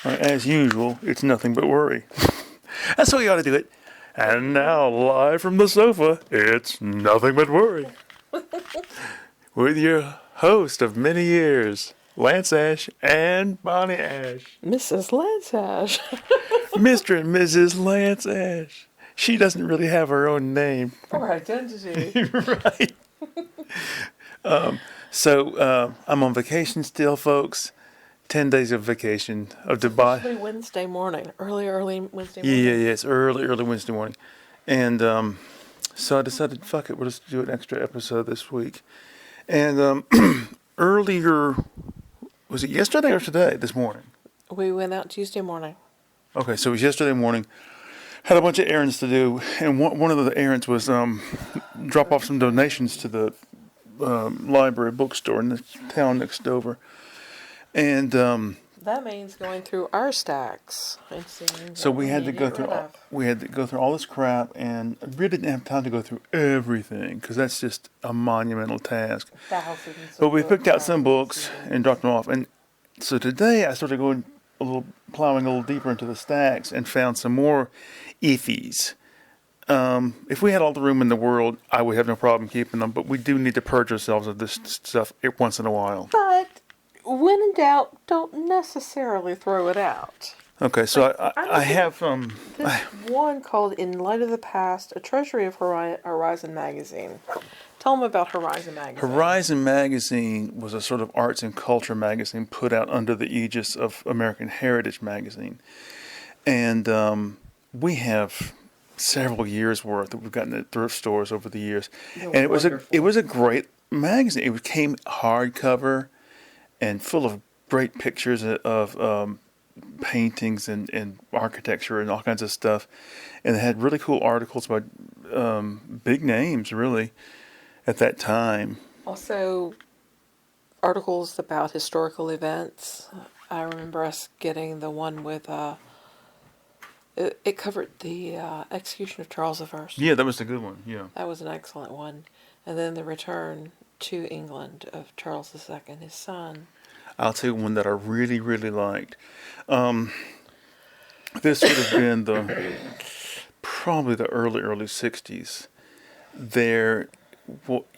As usual, it's nothing but worry. That's how we ought to do it. And now, live from the sofa, it's nothing but worry. With your host of many years, Lance Ash and Bonnie Ash. Mrs. Lance Ash. Mr. and Mrs. Lance Ash. She doesn't really have her own name. Or identity. Right. So I'm on vacation still, folks. 10 days of vacation of Dubai. Especially Wednesday morning. Early Wednesday Yeah, morning. it's early Wednesday morning. And so I decided, fuck it, we'll just do an extra episode this week. And earlier, was it yesterday or today, this morning? We went out Tuesday morning. Okay, so it was yesterday morning. Had a bunch of errands to do, and one of the errands was drop off some donations to the library bookstore in the town next over. And That means going through our stacks and seeing. so we had to need go to get through rid of. we had to go through all this crap, and I really didn't have time to go through everything because that's just a monumental task. Thousands But of we picked out some books. books and dropped them off, and so today I started plowing a little deeper into the stacks and found some more iffies. If we had all the room in the world, I would have no problem keeping them, but we do need to purge ourselves of this stuff once in a while. But when in doubt, don't necessarily throw it out. Okay, so I I have This one called In Light of the Past, A Treasury of Horizon Magazine. Tell them about Horizon Magazine. Horizon Magazine was a sort of arts and culture magazine put out under the aegis of American Heritage Magazine. And we have several years' worth that we've gotten at thrift stores over the years. And it was a great magazine. It came hardcover and full of great pictures of paintings and architecture and all kinds of stuff. And it had really cool articles about big names, really, at that time. Also, articles about historical events. I remember us getting the one with, it covered the execution of Charles I. Yeah, that was a good one, yeah. That was an excellent one. And then the return to England of Charles II, his son. I'll tell you one that I really, really liked. This would have been probably the early 60s. There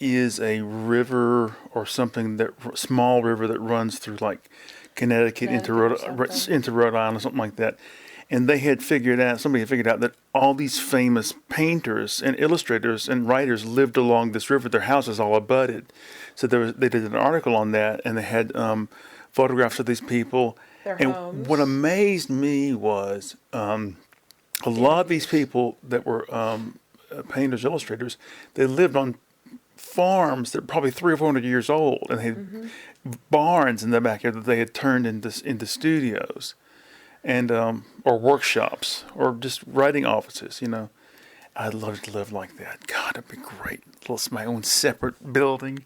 is a river or something, small river that runs through like Connecticut into Rhode Island or something like that. And somebody had figured out that all these famous painters and illustrators and writers lived along this river. Their houses all abutted. So they did an article on that, and they had photographs of these people. Their and homes. What amazed me was a lot of these people that were painters, illustrators, they lived on farms that were probably 300 or 400 years old, and they had barns in the backyard that they had turned into studios, and or workshops, or just writing offices. I'd love to live like that. God, it'd be great. My own separate building.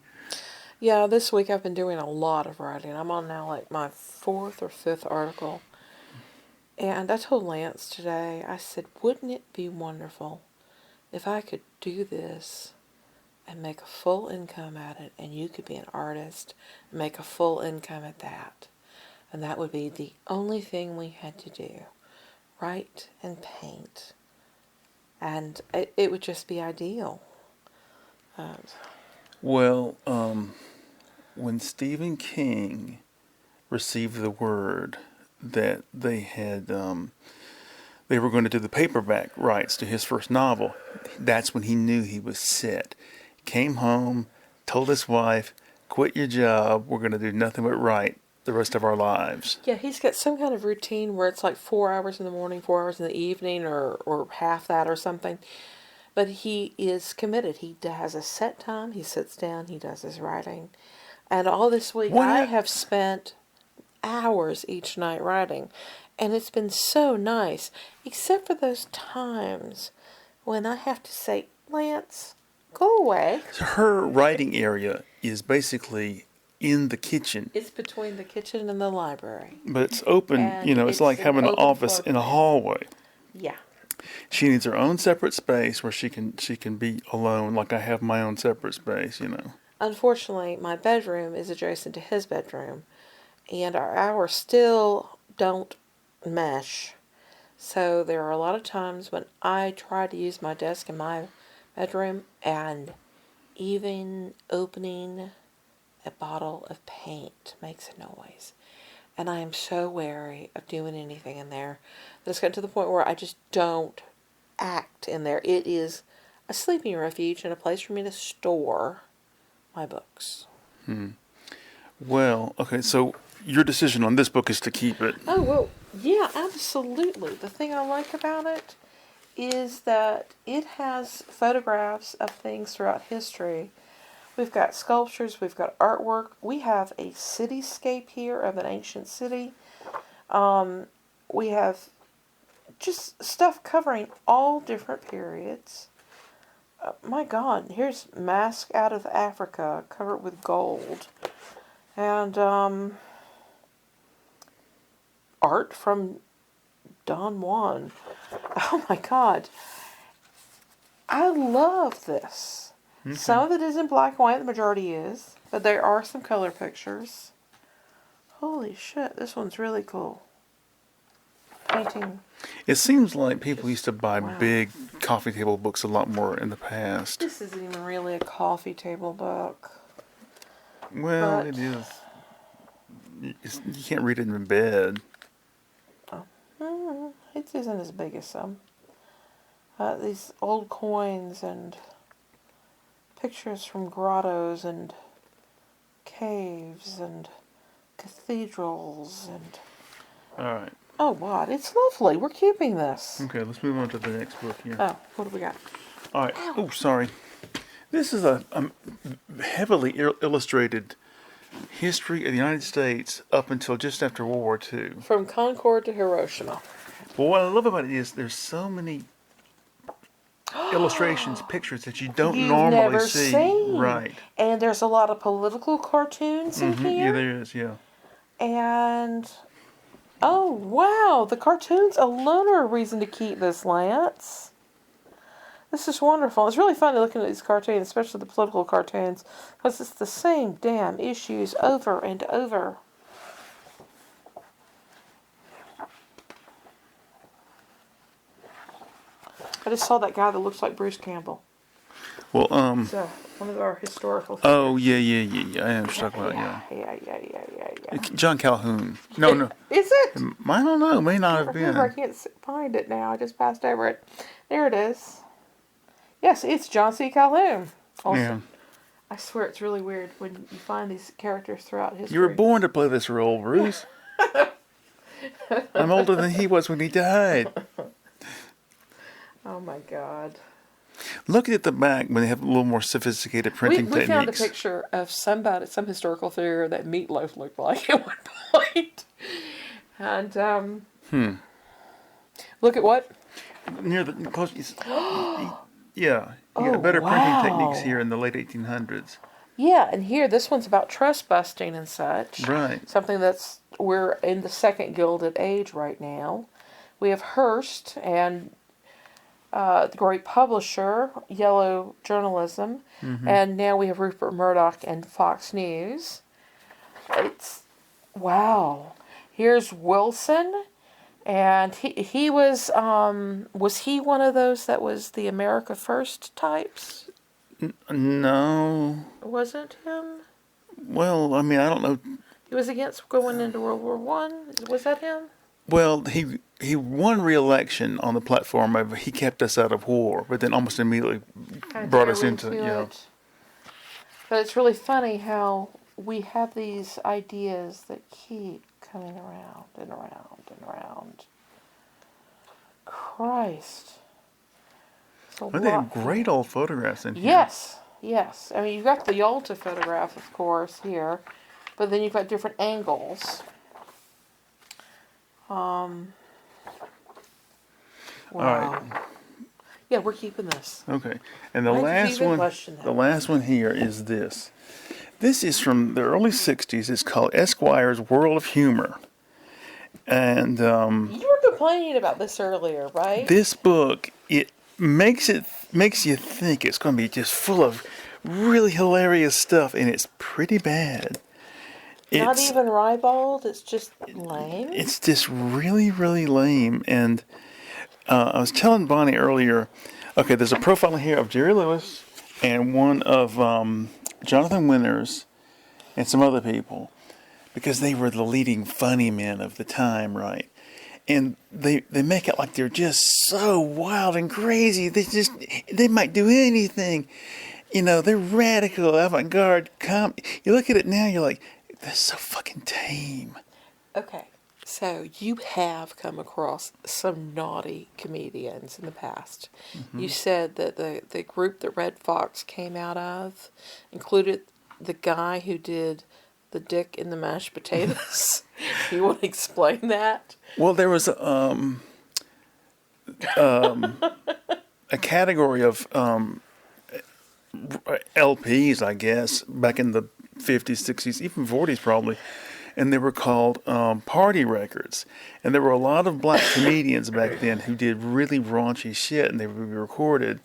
Yeah, this week I've been doing a lot of writing. I'm on now like my 4th or 5th article. And I told Lance today, I said, wouldn't it be wonderful if I could do this and make a full income at it, and you could be an artist and make a full income at that? And that would be the only thing we had to do. Write and paint. And it would just be ideal. When Stephen King received the word that they were going to do the paperback rights to his first novel, that's when he knew he was set. Came home, told his wife, quit your job, we're going to do nothing but write the rest of our lives. Yeah, he's got some kind of routine where it's like 4 hours in the morning, 4 hours in the evening, or half that or something. But he is committed. He has a set time. He sits down. He does his writing. And all this week, I have spent hours each night writing. And it's been so nice. Except for those times when I have to say, Lance, go away. Her writing area is basically in the kitchen. It's between the kitchen and the library. But it's open, it's like having an office in a hallway. Yeah. She needs her own separate space where she can be alone, like I have my own separate space, Unfortunately, my bedroom is adjacent to his bedroom, and our hours still don't mesh. So there are a lot of times when I try to use my desk in my bedroom, and even opening a bottle of paint makes a noise. And I am so wary of doing anything in there. That's gotten to the point where I just don't act in there. It is a sleeping refuge and a place for me to store my books. Well, okay, so your decision on this book is to keep it. Oh, well, yeah, absolutely. The thing I like about it is that it has photographs of things throughout history. We've got sculptures, we've got artwork, we have a cityscape here of an ancient city. We have just stuff covering all different periods. My God, here's Mask out of Africa, covered with gold. And art from Don Juan. Oh my God. I love this. Okay. Some of it is in black and white, the majority is, but there are some color pictures. Holy shit, this one's really cool. Painting. It seems like people used to buy Wow. big coffee table books a lot more in the past. This isn't even really a coffee table book. Well, But- it is. You can't read it in bed. It isn't as big as some. These old coins and pictures from grottos and caves and cathedrals and... All right. Oh, what? It's lovely. We're keeping this. Okay, let's move on to the next book here. Oh, what do we got? All right. Oh, sorry. This is a heavily illustrated history of the United States up until just after World War II. From Concord to Hiroshima. Well, what I love about it is there's so many illustrations, pictures that you don't You've normally never see. seen. Right. And there's a lot of political cartoons in Yeah, here. there is. Yeah. And... oh, wow. The cartoons alone are a reason to keep this, Lance. This is wonderful. It's really funny looking at these cartoons, especially the political cartoons, because it's the same damn issues over and over. I just saw that guy that looks like Bruce Campbell. Well, So, one of our historical Oh, yeah. I am stuck about yeah. yeah. John Calhoun. No. Is it? I don't know. May not have Remember, I been. can't find it now. I just passed over it. There it is. Yes, it's John C. Calhoun. Also, Yeah. I swear it's really weird when you find these characters throughout history. You were born to play this role, Bruce. I'm older than he was when he died. Oh my God. Look at the back when they have a little more sophisticated We printing found a techniques. picture of some historical figure that Meatloaf looked like at one point. And, look at what? Near the close. Yeah, you got better printing wow. techniques here in the late 1800s. Yeah, and here, this one's about trust busting and such. Right. Something we're in the second Gilded Age right now. We have Hearst and the great publisher, Yellow Journalism. And now we have Rupert Murdoch and Fox News. It's, wow. Here's Wilson. And he was he one of those that was the America First types? No. Wasn't him? Well, I mean, I don't know. He was against going into World War One. Was that him? Well, he won re-election on the platform of he kept us out of war, but then almost immediately brought us into it. But it's really funny how we have these ideas that keep coming around and around and around. Christ. But they have great old photographs in here. Yes. I mean, you've got the Yalta photograph, of course, here, but then you've got different angles. Wow. All right. Yeah, we're keeping this. Okay. And the Why did you last even one, question that? the last one here is this. This is from the early 60s. It's called Esquire's World of Humor. And You were complaining about this earlier, right? this book, it makes you think it's going to be just full of really hilarious stuff, and it's pretty bad. Not It's even ribald. It's just lame. it's just really, really lame. And I was telling Bonnie earlier. Okay, there's a profile here of Jerry Lewis and one of Jonathan Winters and some other people because they were the leading funny men of the time, right? And they make it like they're just so wild and crazy. They might do anything. You know, they're radical, avant-garde. You look at it now, you're like, that's so fucking tame. Okay. So you have come across some naughty comedians in the past. You said that the group that Red Fox came out of included the guy who did the dick in the mashed potatoes. You want to explain that? Well, there was a category of LPs, I guess, back in the 50s, 60s, even 40s probably, and they were called party records. And there were a lot of black comedians back then who did really raunchy shit, and they would be recorded,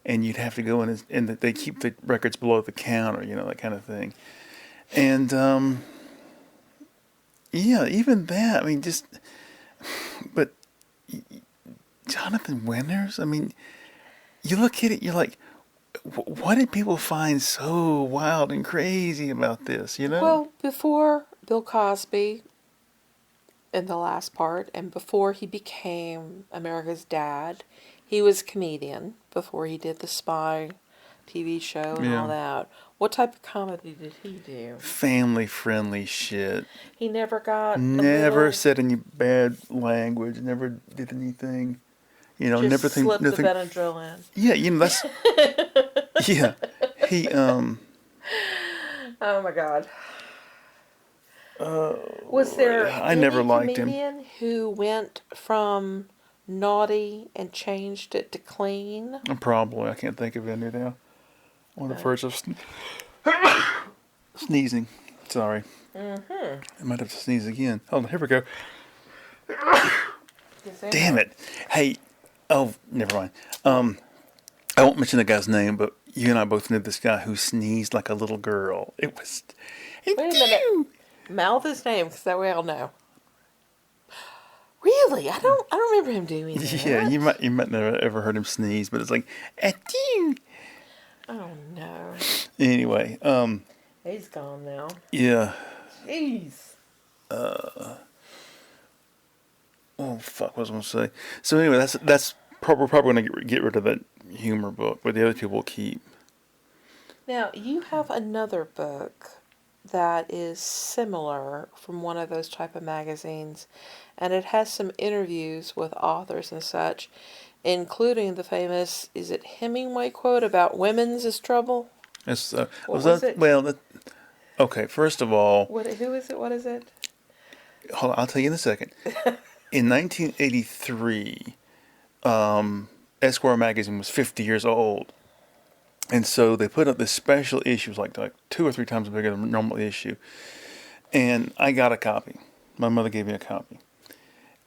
and you'd have to go in and they keep the records below the counter, you know, that kind of thing. And yeah, even that. I mean, but Jonathan Winters. I mean, you look at it, you're like, what did people find so wild and crazy about this? You know? Well, before Bill Cosby in the last part, and before he became America's Dad, he was a comedian before he did the Spy TV show and all that. What type of comedy did he do? Family friendly shit. He never got Never said any bad language. Never did anything. You know, just never slipped nothing. the Benadryl in. Yeah, you know that's. Yeah, he Oh my God. Was there I never liked him. comedian who went from naughty and changed it to clean? Probably, I can't think of any now. On the verge of sneezing. Sorry. I might have to sneeze again. Hold on, here we go. Damn it. Hey, oh, never mind. I won't mention the guy's name, but you and I both knew this guy who sneezed like a little girl. It was. Wait a minute. Mouth his name, because that way I'll know. Really? I don't remember him doing that. Yeah, you might never ever heard him sneeze, but it's like, achoo. Oh no. Anyway, He's gone now. yeah. Jeez. Oh fuck, what was I gonna say? So anyway, we're probably gonna get rid of that humor book, but the other people will keep. Now, you have another book that is similar from one of those type of magazines, and it has some interviews with authors and such, including the famous, is it Hemingway quote about women's is trouble? It's, What was it? Well, okay. First of all, Who is it? What is it? hold on, I'll tell you in a second. In 1983, Esquire magazine was 50 years old, and so they put up this special issue, it was like 2 or 3 times bigger than a normal issue, and I got a copy. My mother gave me a copy,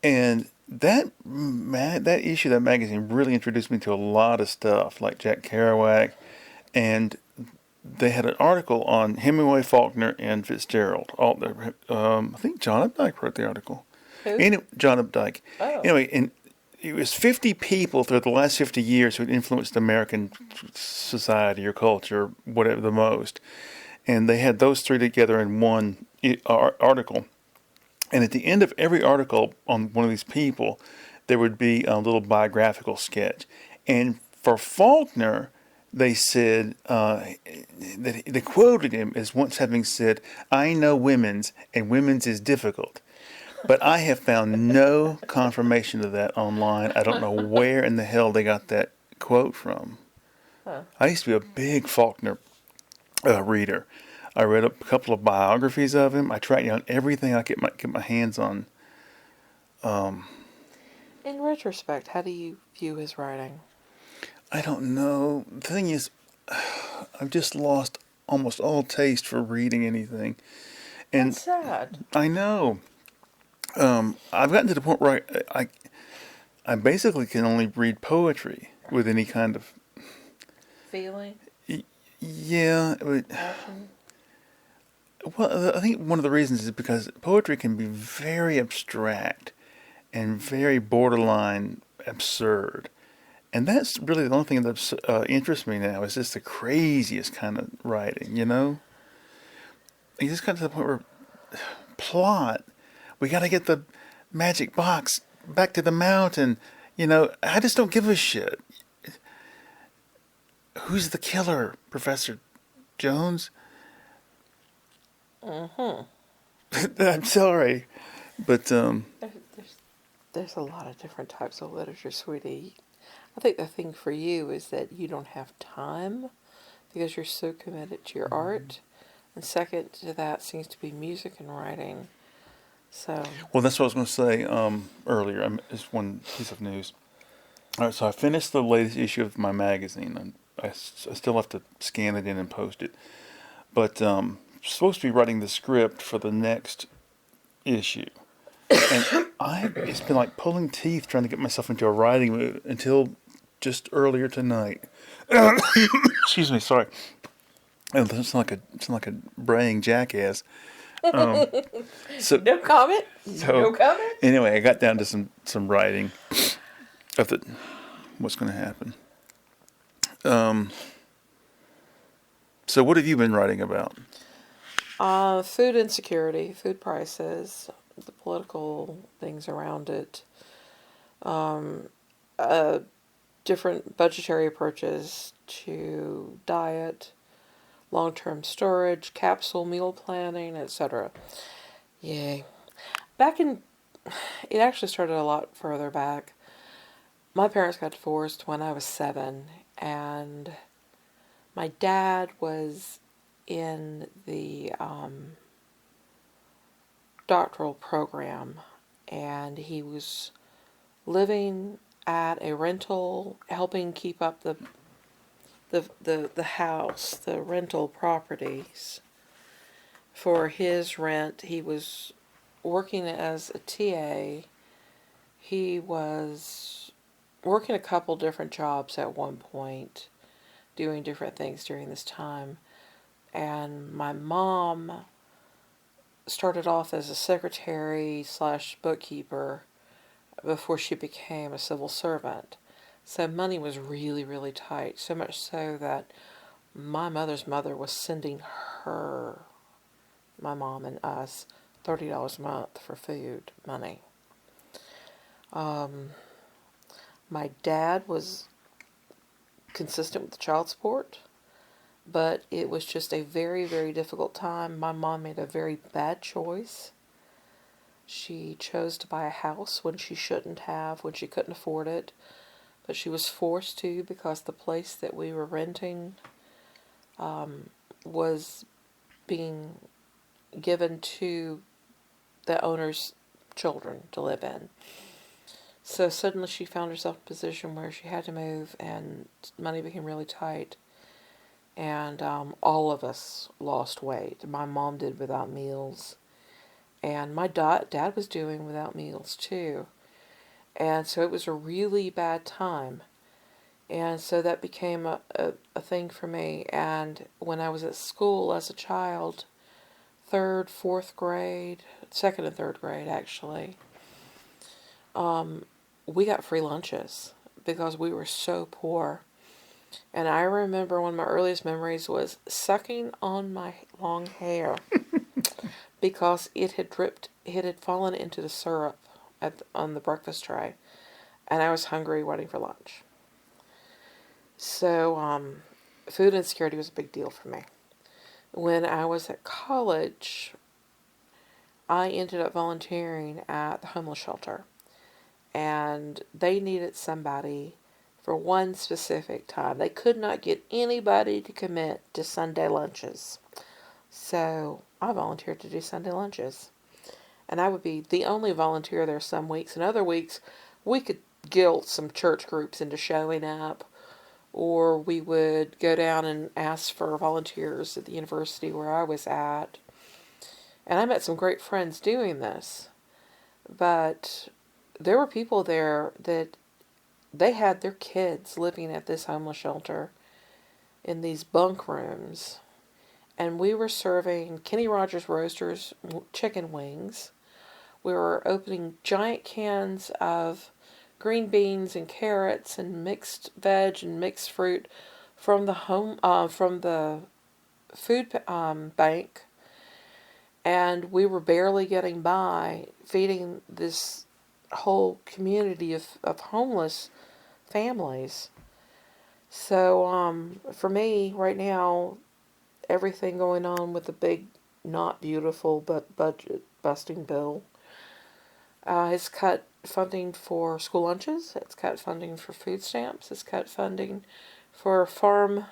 and that issue, that magazine, really introduced me to a lot of stuff, like Jack Kerouac, and they had an article on Hemingway, Faulkner, and Fitzgerald. I think John Updike wrote the article. Who? John Updike. Oh. Anyway, and it was 50 people through the last 50 years who had influenced American society or culture, whatever the most. And they had those 3 together in one article. And at the end of every article on one of these people, there would be a little biographical sketch. And for Faulkner, they said, that they quoted him as once having said, "I know women's, and women's is difficult." But I have found no confirmation of that online. I don't know where in the hell they got that quote from. Huh. I used to be a big Faulkner reader. I read a couple of biographies of him. I tracked down everything I could get my hands on. In retrospect, how do you view his writing? I don't know. The thing is, I've just lost almost all taste for reading anything. And That's sad. I know. I've gotten to the point where I basically can only read poetry with any kind of Feeling? yeah. Passion? Well, I think one of the reasons is because poetry can be very abstract and very borderline absurd. And that's really the only thing that interests me now is just the craziest kind of writing, you know? You just got to the point where plot, we got to get the magic box back to the mountain. You know, I just don't give a shit. Who's the killer, Professor Jones? I'm sorry, but There's a lot of different types of literature, sweetie. I think the thing for you is that you don't have time because you're so committed to your art. And second to that seems to be music and writing. So, well, that's what I was going to say earlier. Is one piece of news. All right, so I finished the latest issue of my magazine, and I still have to scan it in and post it. But supposed to be writing the script for the next issue, and it's been like pulling teeth trying to get myself into a writing mood until just earlier tonight. Excuse me, sorry. It's like a braying jackass. Um, so no comment. so No comment. anyway, I got down to some writing of what's going to happen. So what have you been writing about? Food insecurity, food prices, the political things around it, uh, different budgetary approaches to diet, long-term storage, capsule meal planning, etc. Yay. It actually started a lot further back. My parents got divorced when I was 7, and my dad was in the doctoral program, and he was living at a rental, helping keep up the house, the rental properties for his rent. He was working as a TA. He was working a couple different jobs at one point, doing different things during this time. And my mom started off as a secretary slash bookkeeper before she became a civil servant. So money was really, really tight. So much so that my mother's mother was sending her, my mom and us, $30 a month for food money. My dad was consistent with the child support, but it was just a very, very difficult time. My mom made a very bad choice. She chose to buy a house when she shouldn't have, when she couldn't afford it, but she was forced to because the place that we were renting was being given to the owner's children to live in. So suddenly she found herself in a position where she had to move, and money became really tight. And all of us lost weight. My mom did without meals, and my dad was doing without meals too. And so it was a really bad time. And so that became a thing for me. And when I was at school as a child, third, fourth grade, second and third grade actually, we got free lunches because we were so poor. And I remember one of my earliest memories was sucking on my long hair because it had fallen into the syrup on the breakfast tray. And I was hungry waiting for lunch. So, food insecurity was a big deal for me. When I was at college, I ended up volunteering at the homeless shelter. And they needed somebody for one specific time. They could not get anybody to commit to Sunday lunches. So I volunteered to do Sunday lunches. And I would be the only volunteer there some weeks. And other weeks, we could guilt some church groups into showing up. Or we would go down and ask for volunteers at the university where I was at. And I met some great friends doing this. But there were people there that they had their kids living at this homeless shelter in these bunk rooms. and we were serving Kenny Rogers Roasters chicken wings. We were opening giant cans of green beans and carrots and mixed veg and mixed fruit from the food bank, and we were barely getting by feeding this whole community of homeless families. So for me right now, everything going on with the big, not beautiful but budget busting bill has cut funding for school lunches. It's cut funding for food stamps. It's cut funding for farm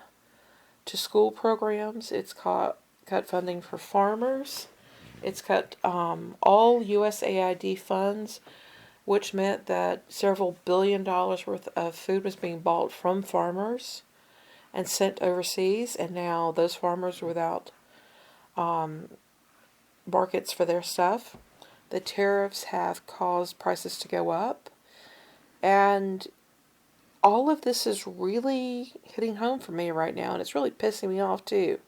to school programs. It's cut funding for farmers. It's cut all USAID funds, which meant that several $billion worth of food was being bought from farmers and sent overseas, and now those farmers are without markets for their stuff. The tariffs have caused prices to go up, and all of this is really hitting home for me right now, and it's really pissing me off too,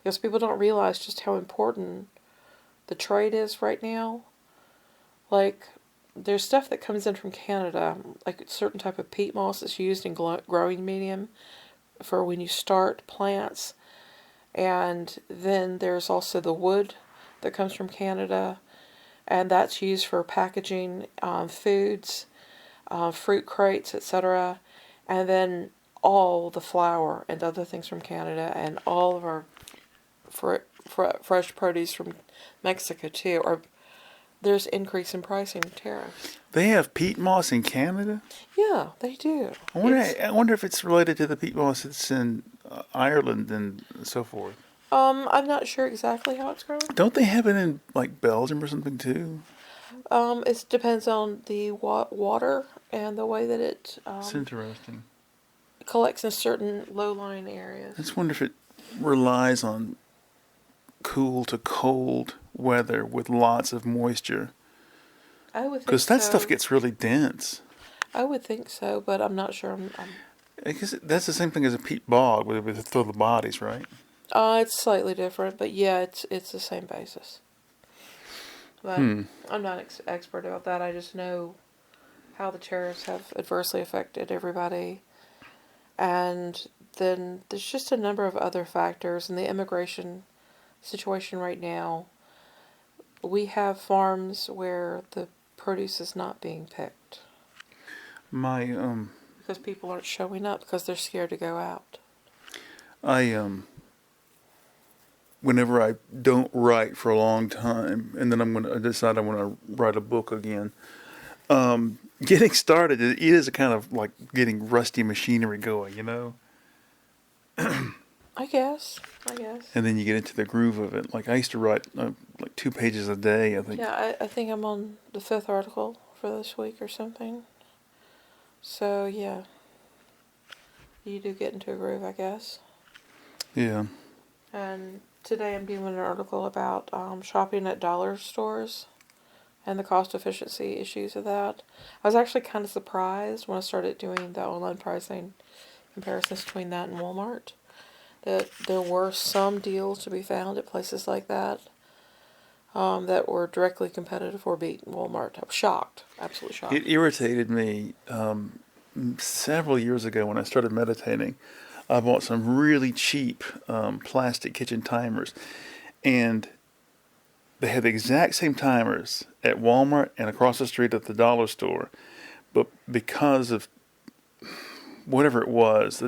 because people don't realize just how important the trade is right now. Like, there's stuff that comes in from Canada, like a certain type of peat moss that's used in growing medium for when you start plants. And then there's also the wood that comes from Canada, and that's used for packaging foods, fruit crates, etc. And then all the flour and other things from Canada, and all of our fresh produce from Mexico too. Or there's increase in pricing tariffs. They have peat moss in Canada? Yeah, they do. I wonder if it's related to the peat moss that's in Ireland and so forth. I'm not sure exactly how it's grown. Don't they have it in like Belgium or something too? It depends on the water and the way that it It's interesting. collects in certain low-lying areas. I just wonder if it relies on cool to cold weather with lots of moisture. I would think Because that so. stuff gets really dense. I would think so, but I'm not sure. I guess that's the same thing as a peat bog with the bodies, right? It's slightly different, but yeah, it's the same basis. But I'm not expert about that. I just know how the tariffs have adversely affected everybody. And then there's just a number of other factors in the immigration situation right now. We have farms where the produce is not being picked My because people aren't showing up because they're scared to go out. Whenever I don't write for a long time, and then I decide I want to write a book again. Getting started, it is a kind of like getting rusty machinery going, you know? I guess. And then you get into the groove of it. Like I used to write like 2 pages a day, I think. Yeah, I think I'm on the 5th article for this week or something. So, yeah. You do get into a groove, I guess. Yeah. And today I'm doing an article about shopping at dollar stores and the cost efficiency issues of that. I was actually kind of surprised when I started doing the online pricing comparisons between that and Walmart, that there were some deals to be found at places like that that were directly competitive or beat Walmart. I was shocked, absolutely shocked. It irritated me several years ago when I started meditating. I bought some really cheap plastic kitchen timers, and they had the exact same timers at Walmart and across the street at the dollar store, but because of whatever it was,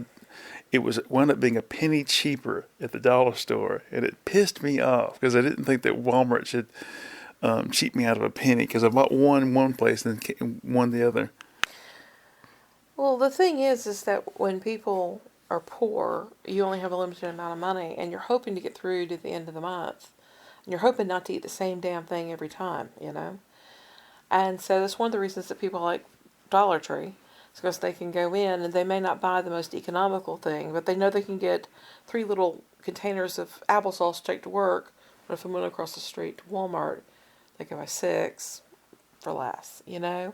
it wound up being a penny cheaper at the dollar store, and it pissed me off because I didn't think that Walmart should cheat me out of a penny because I bought one place and then one the other. Well, the thing is that when people are poor, you only have a limited amount of money, and you're hoping to get through to the end of the month. And you're hoping not to eat the same damn thing every time, you know? And so that's one of the reasons that people like Dollar Tree. It's because they can go in and they may not buy the most economical thing, but they know they can get 3 little containers of applesauce to take to work. But if I'm going across the street to Walmart, they can buy 6 for less, you know?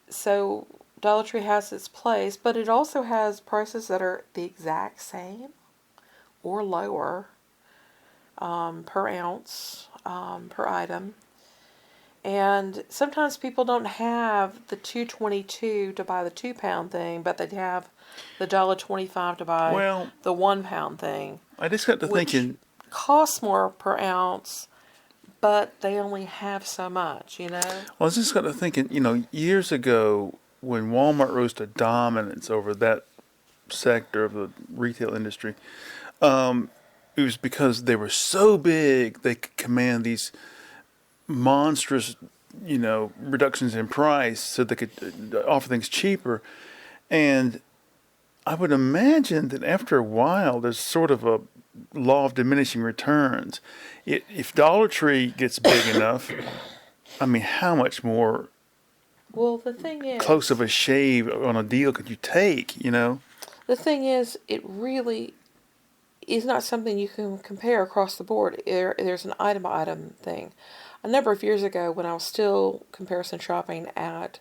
So Dollar Tree has its place, but it also has prices that are the exact same or lower per ounce, per item. And sometimes people don't have the $2.22 to buy the 2 pound thing, but they'd have the $1.25 to buy Well, the 1 pound thing, I just got to which thinking, costs more per ounce, but they only have so much, you know? I was just got to thinking, years ago when Walmart rose to dominance over that sector of the retail industry, it was because they were so big they could command these monstrous, reductions in price so they could offer things cheaper. And I would imagine that after a while, there's sort of a law of diminishing returns. If Dollar Tree gets big enough, I mean, how much more Well, the thing is, close of a shave on a deal could you take? The thing is, it really is not something you can compare across the board. There's an item by item thing. A number of years ago, when I was still comparison shopping at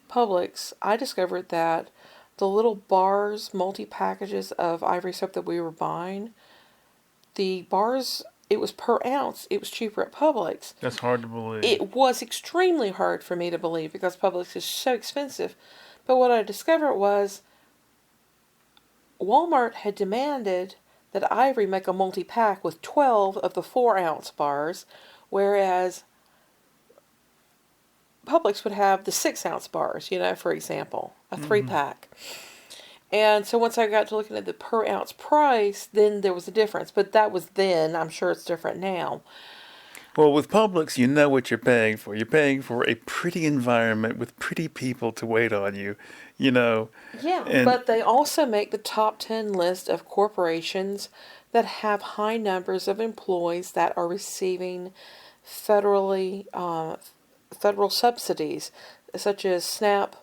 Publix, I discovered that the little bars, multi packages of Ivory soap that we were buying, the bars, it was per ounce. It was cheaper at Publix. That's hard to believe. It was extremely hard for me to believe because Publix is so expensive. But what I discovered was Walmart had demanded that Ivory make a multi-pack with 12 of the 4 ounce bars, whereas Publix would have the 6 ounce bars, for example, a 3 pack. And so once I got to looking at the per ounce price, then there was a difference. But that was then. I'm sure it's different now. Well, with Publix, you know what you're paying for. You're paying for a pretty environment with pretty people to wait on you, Yeah, but they also make the top 10 list of corporations that have high numbers of employees that are receiving federal subsidies, such as SNAP,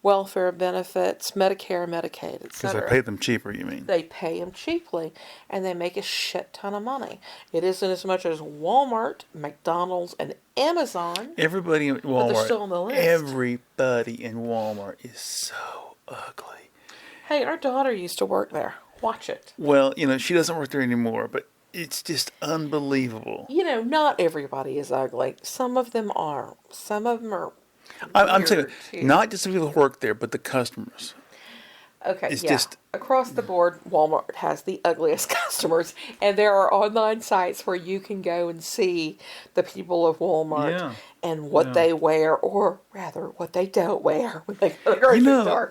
welfare benefits, Medicare, Medicaid, because they etc. pay them cheaper, you mean? They pay them cheaply, and they make a shit ton of money. It isn't as much as Walmart, McDonald's, and Amazon. Everybody at But they're Walmart, still on the list. everybody in Walmart is so ugly. Hey, our daughter used to work there. Watch it. Well, she doesn't work there anymore, but it's just unbelievable. Not everybody is ugly. Some of them are. Some of them are. I'm saying, weird, too. not just the people who work there, but the customers. Okay, It's yeah. just- Across the board, Walmart has the ugliest customers, and there are online sites where you can go and see the people of Walmart Yeah. and what Yeah. they wear, or rather, what they don't wear when they go to the grocery store.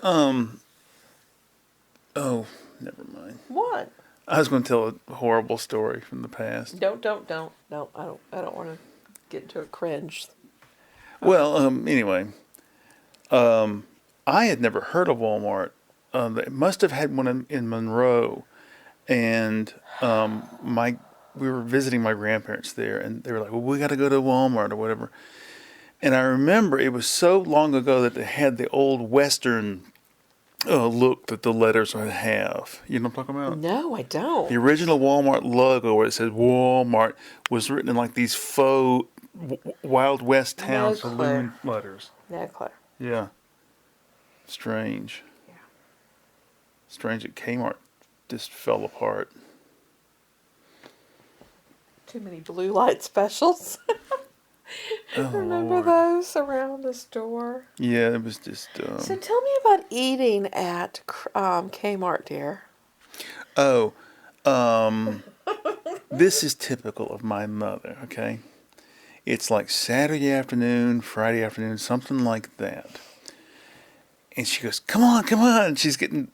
Oh, never mind. What? I was going to tell a horrible story from the past. Don't. No, I don't want to get into a cringe. Well, anyway, I had never heard of Walmart. They must have had one in Monroe, and we were visiting my grandparents there, and they were like, "Well, we got to go to Walmart or whatever." And I remember it was so long ago that they had the old Western look that the letters would have. You know what I'm talking about? No, I don't. The original Walmart logo, where it says Walmart, was written in like these faux Wild West town No saloon clue. letters. No, Claire. Yeah. Strange. Yeah. Strange that Kmart just fell apart. Too many blue light specials. Oh, Remember Lord. those around the store? Yeah, it was just. So tell me about eating at Kmart, dear. Oh, this is typical of my mother, okay? It's like Saturday afternoon, Friday afternoon, something like that. And she goes, come on, come on. She's getting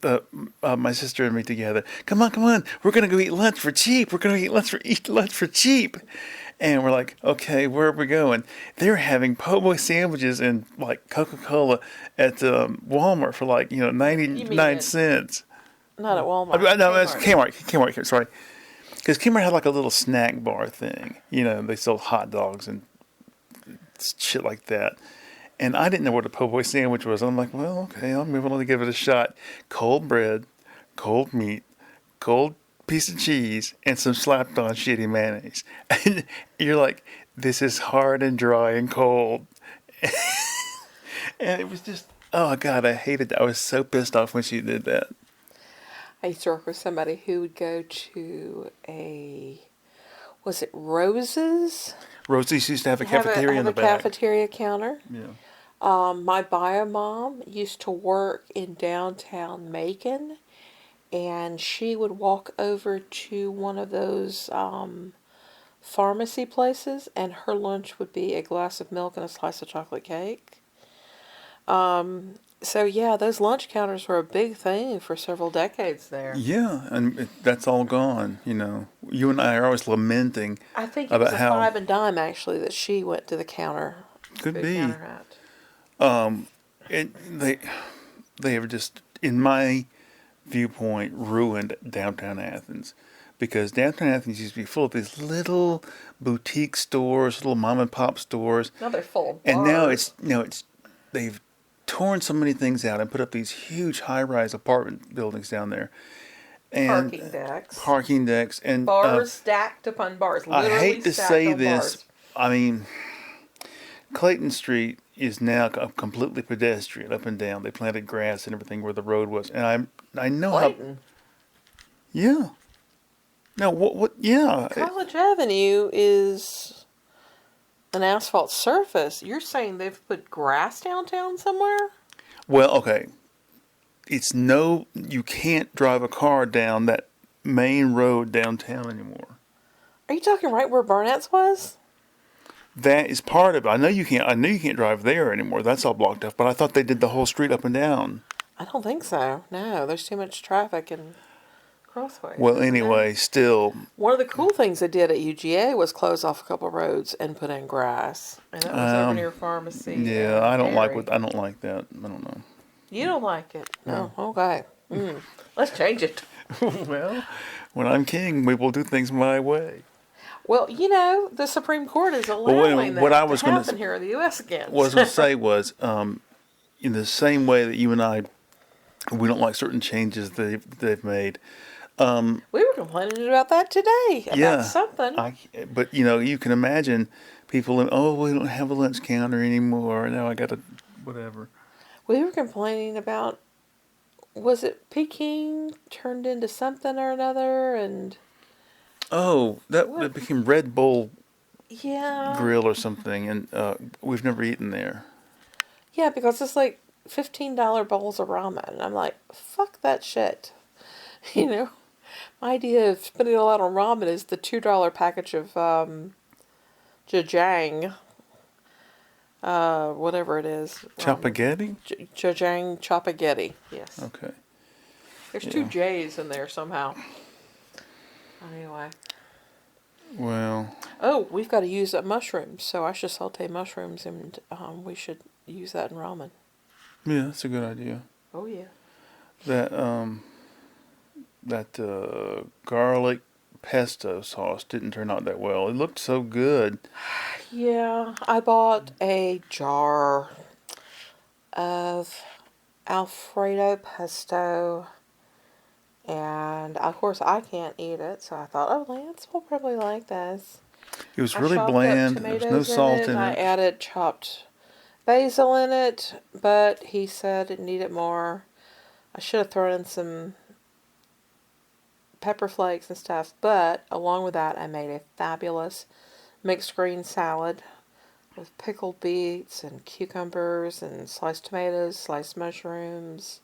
my sister and me together. Come on, come on. We're going to go eat lunch for cheap. We're going to eat lunch for cheap. And we're like, okay, where are we going? They're having po' boy sandwiches and like Coca-Cola at Walmart for like, 99 it- cents. Not at Walmart. No, it's Kmart, sorry. Because Kmart had like a little snack bar thing. They sold hot dogs and shit like that. And I didn't know what a po' boy sandwich was. I'm like, well, okay, I'm willing to give it a shot. Cold bread, cold meat, cold piece of cheese, and some slapped on shitty mayonnaise. And you're like, this is hard and dry and cold. And it was just, oh God, I hated that. I was so pissed off when she did that. I used to work with somebody who would go to a was it Roses? Rosie's used to have a Have cafeteria in the a back. cafeteria counter. Yeah. My bio mom used to work in downtown Macon, and she would walk over to one of those pharmacy places, and her lunch would be a glass of milk and a slice of chocolate cake. So yeah, those lunch counters were a big thing for several decades there. Yeah, and that's all gone. You and I are always lamenting I think it was about a how five and dime actually that she went to the could food be. counter at. They have just, in my viewpoint, ruined downtown Athens, because downtown Athens used to be full of these little boutique stores, little mom and pop stores, Now they're full of and now bars. it's they've torn so many things out and put up these huge high-rise apartment buildings down there, and Parking decks. and Bars stacked upon bars. I Literally hate to stacked say on this. bars. I mean, Clayton Street is now completely pedestrian up and down. They planted grass and everything where the road was, and I know Clayton. yeah. No, what? Yeah. College Avenue is an asphalt surface. You're saying they've put grass downtown somewhere? Well, okay. You can't drive a car down that main road downtown anymore. Are you talking right where Barnett's was? That is part of it. I know you can't. I know you can't drive there anymore. That's all blocked off. But I thought they did the whole street up and down. I don't think so. No, there's too much traffic and crossways. Well, anyway, still. One of the cool things they did at UGA was close off a couple of roads and put in grass. And that was over near Pharmacy. Yeah, I don't like that. I don't know. You don't like it? No. Okay. Let's change it. Well, when I'm king, we will do things my way. Well, the Supreme Court is allowing what I that was to gonna happen here in the U.S. again. What I was going to say was, in the same way that you and I, we don't like certain changes they've made. We were complaining about that today. About something. But you can imagine people. We don't have a lunch counter anymore. Now I got to whatever. We were complaining about, was it Peking turned into something or another, and Oh, that became Red Bull yeah, Grill or something, and we've never eaten there. yeah, because it's like $15 bowls of ramen, and I'm like, fuck that shit. My idea of spending a lot on ramen is the $2 package of jajang, whatever it is. Chopaghetti? Jajang chopaghetti. Yes. Okay. There's two J's in there somehow. Anyway. Well. Oh, we've got to use up mushrooms, so I should saute mushrooms, and we should use that in ramen. Yeah, that's a good idea. Oh yeah. That garlic pesto sauce didn't turn out that well. It looked so good. Yeah, I bought a jar of Alfredo pesto, and of course I can't eat it, so I thought, oh, Lance will probably like this. It was I really chopped up bland. There was no tomatoes salt in I it. added chopped basil in it, but he said it needed more. I should have thrown in some pepper flakes and stuff, but along with that I made a fabulous mixed green salad with pickled beets and cucumbers and sliced tomatoes, sliced mushrooms.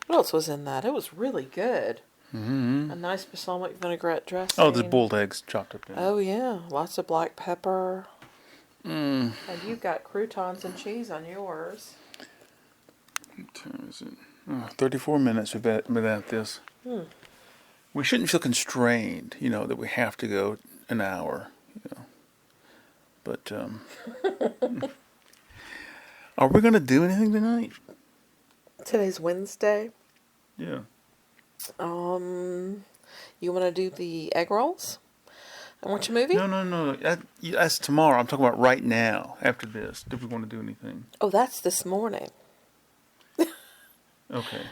What else was in that? It was really good. Mm-hmm. A nice balsamic vinaigrette dressing. Oh, the boiled eggs chopped up in it. Oh yeah, lots of black pepper. Mm. And you've got croutons and cheese on yours. What time is it? 34 minutes we've been at this. We shouldn't feel constrained, that we have to go an hour, But, are we going to do anything tonight? Today's Wednesday. Yeah. You want to do the egg rolls? And watch a movie? No. That's tomorrow. I'm talking about right now, after this. Do we want to do anything? Oh, that's this morning. Okay.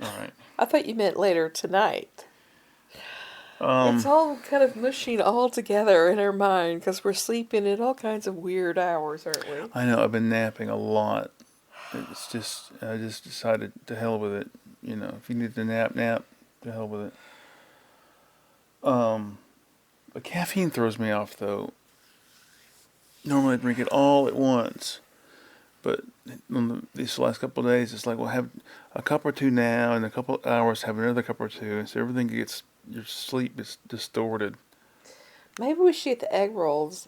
All right. I thought you meant later tonight. It's all kind of mushing all together in our mind because we're sleeping at all kinds of weird hours, aren't we? I know. I've been napping a lot. I just decided to hell with it. If you need to nap, to hell with it. But caffeine throws me off, though. Normally I drink it all at once. But these last couple of days, it's like, we'll have a cup or two now, and a couple of hours have another cup or two. And so everything gets, your sleep is distorted. Maybe we should get the egg rolls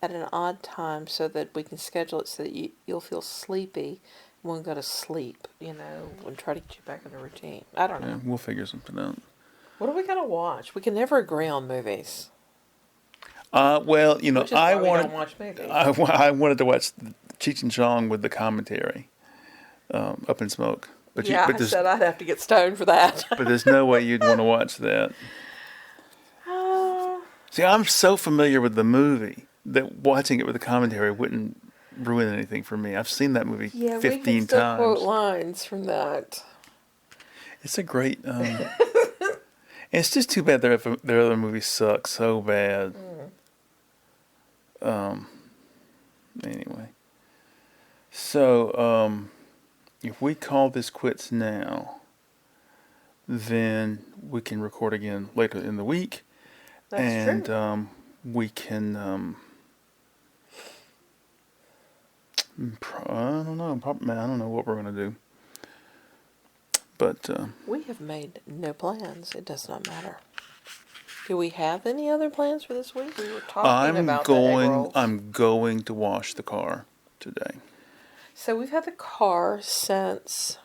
at an odd time so that we can schedule it so that you'll feel sleepy and won't go to sleep, and try to get you back in the routine. I don't know. Yeah, we'll figure something out. What are we going to watch? We can never agree on movies. Well, Which is I why we wanted, don't watch movies. I wanted to watch Cheech and Chong with the commentary, Up in Smoke. But I there's, said I'd have to get stoned for that. but there's no way you'd want to watch that. See, I'm so familiar with the movie that watching it with the commentary wouldn't ruin anything for me. I've seen that movie 15 we can still times. quote lines from that. It's a great. It's just too bad their other movies suck so bad. Anyway, so if we call this quits now, then we can record again later in the week. That's true. We can, I don't know. Probably, I don't know what we're going to do. But We have made no plans. It does not matter. Do we have any other plans for this week? We were talking about the egg rolls. I'm going to wash the car today. So we've had the car since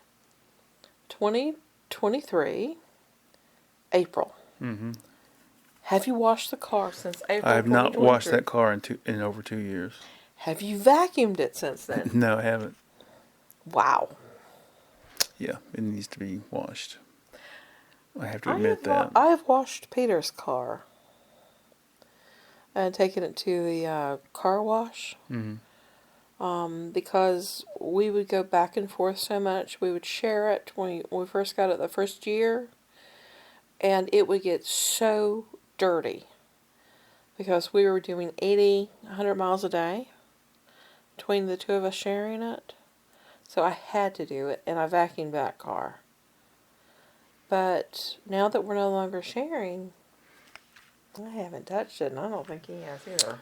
2023, April. Mm-hmm. Have you washed the car since April? I have not washed 2023? that car in over 2 years. Have you vacuumed it since then? No, I haven't. Wow. Yeah, it needs to be washed. I have to admit that. I have washed Peter's car and taken it to the car wash. Mm-hmm. Because we would go back and forth so much. We would share it when we first got it the first year, and it would get so dirty because we were doing 80, 100 miles a day between the two of us sharing it. So I had to do it, and I vacuumed that car. But now that we're no longer sharing, I haven't touched it, and I don't think he has either.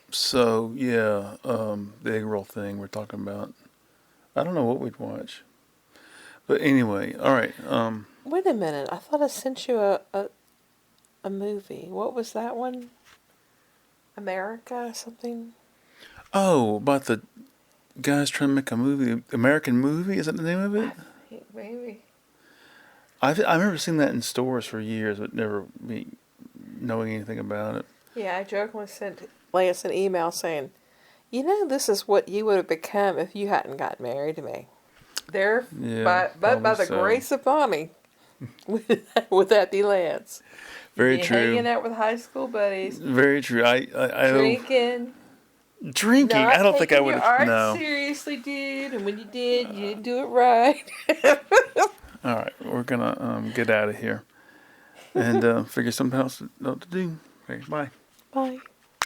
So yeah, the egg roll thing we're talking about. I don't know what we'd watch, but anyway, all right. Wait a minute! I thought I sent you a movie. What was that one? America something? Oh, about the guys trying to make a movie, American Movie. Is that the name of it? Maybe. I remember seeing that in stores for years, but never knowing anything about it. Yeah, I jokingly sent Lance an email saying, this is what you would have become if you hadn't gotten married to me. By the so. grace of mommy, would that be Lance? Very true. Hanging out with high school buddies. Very true. I Drinking. Drinking? I don't think I would have. No. Seriously, dude. And when you did, you didn't do it right. All right, we're gonna get out of here and figure something else out to do. Okay, bye. Bye.